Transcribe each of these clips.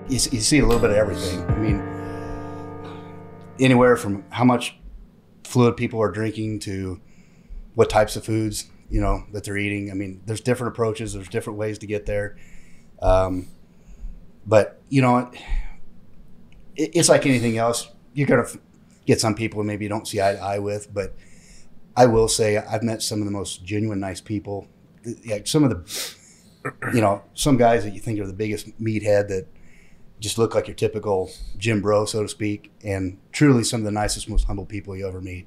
you see a little bit of everything. I mean, anywhere from how much fluid people are drinking to what types of foods, you know, that they're eating. I mean, there's different approaches. There's different ways to get there. But, you know, it's like anything else. You're going to get some people maybe you don't see eye to eye with. But I will say I've met some of the most genuine, nice people. Like some of the, you know, some guys that you think are the biggest meathead that just look like your typical gym bro, so to speak, and truly some of the nicest, most humble people you ever meet.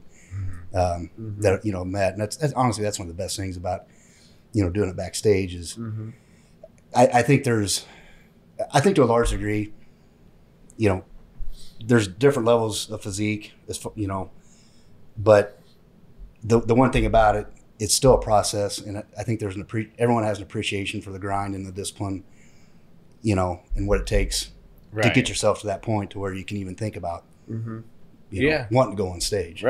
That, you know, met. And that's honestly, that's one of the best things about, you know, doing it backstage is I think to a large degree, you know, there's different levels of physique, you know, but the one thing about it, it's still a process. And I think there's everyone has an appreciation for the grind and the discipline, you know, and what it takes to get yourself to that point to where you can even think about, you know, wanting to go on stage.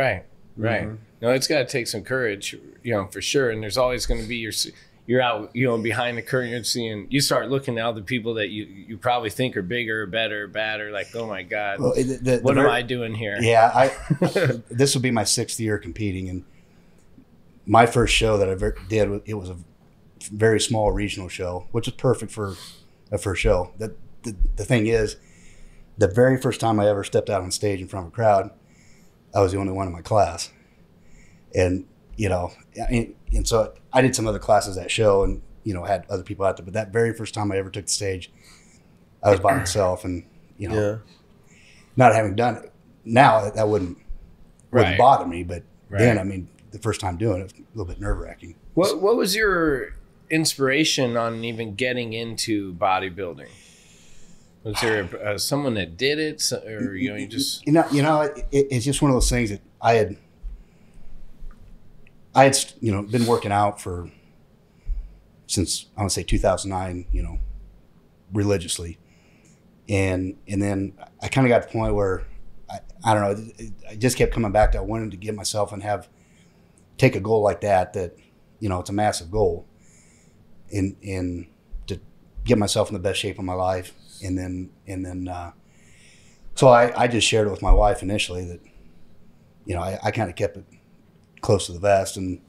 Right. No, it's got to take some courage, you know, for sure. And there's always going to be you're out, you know, behind the curtain, you're seeing, you start looking at other people that you probably think are bigger, better, badder, like, oh my God, well, what am I doing here? Yeah. This will be my 6th year competing. And my first show that I did, it was a very small regional show, which is perfect for a first show. The thing is, the very first time I ever stepped out on stage in front of a crowd, I was the only one in my class. And, you know, and so I did some other classes that show and, you know, had other people out there. But that very first time I ever took the stage, I was by myself. And, you know, not having done it, now that wouldn't bother me. But then, I mean, the first time doing it was a little bit nerve-wracking. What was your inspiration on even getting into bodybuilding? Was there someone that did it, or you know, you just it's just one of those things that I had you know, been working out since I want to say 2009, you know, religiously, and then I kind of got to the point where I don't know, I just kept coming back to I wanted to get myself and take a goal like that, you know, it's a massive goal, and to get myself in the best shape of my life. And then, so I just shared it with my wife initially that, you know, I kind of kept it close to the vest, and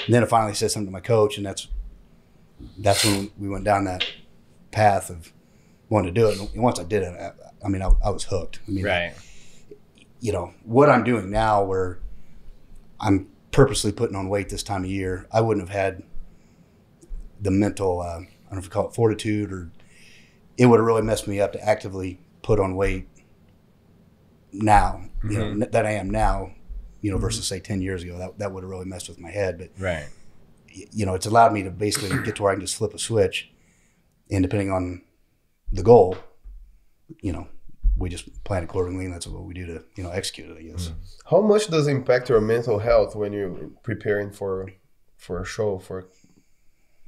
then I finally said something to my coach, and that's when we went down that path of wanting to do it. And once I did it, I mean, I was hooked. I mean, you know, what I'm doing now, where I'm purposely putting on weight this time of year, I wouldn't have had the mental, I don't know if you call it fortitude, or it would have really messed me up to actively put on weight now, you know, that I am now, you know, versus say 10 years ago. That would have really messed with my head. But, you know, it's allowed me to basically get to where I can just flip a switch, and depending on the goal, you know, we just plan accordingly, and that's what we do to, you know, execute it, I guess. How much does it impact your mental health when you're preparing for a show, for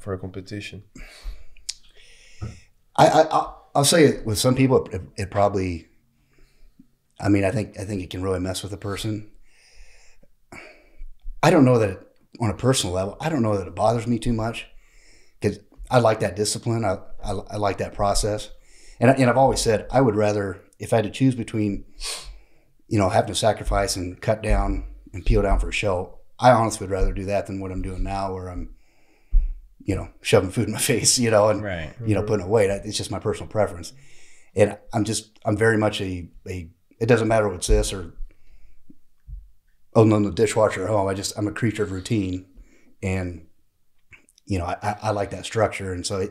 a competition? I'll say it, with some people, it probably, I mean, I think it can really mess with a person. I don't know that on a personal level, I don't know that it bothers me too much, because I like that discipline. I like that process. And I've always said, I would rather, if I had to choose between, you know, having to sacrifice and cut down and peel down for a show, I honestly would rather do that than what I'm doing now, where I'm, you know, shoving food in my face, you know, and, you know, putting it away. It's just my personal preference. And I'm very much it doesn't matter what's this or, oh, no, the dishwasher at home. I'm a creature of routine. And, you know, I like that structure. And so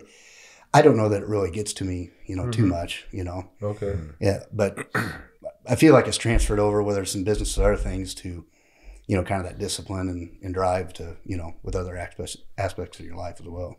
I don't know that it really gets to me, you know, too much, you know. Okay. Yeah. But I feel like it's transferred over, whether it's in business or other things, to, you know, kind of that discipline and drive to, you know, with other aspects of your life as well.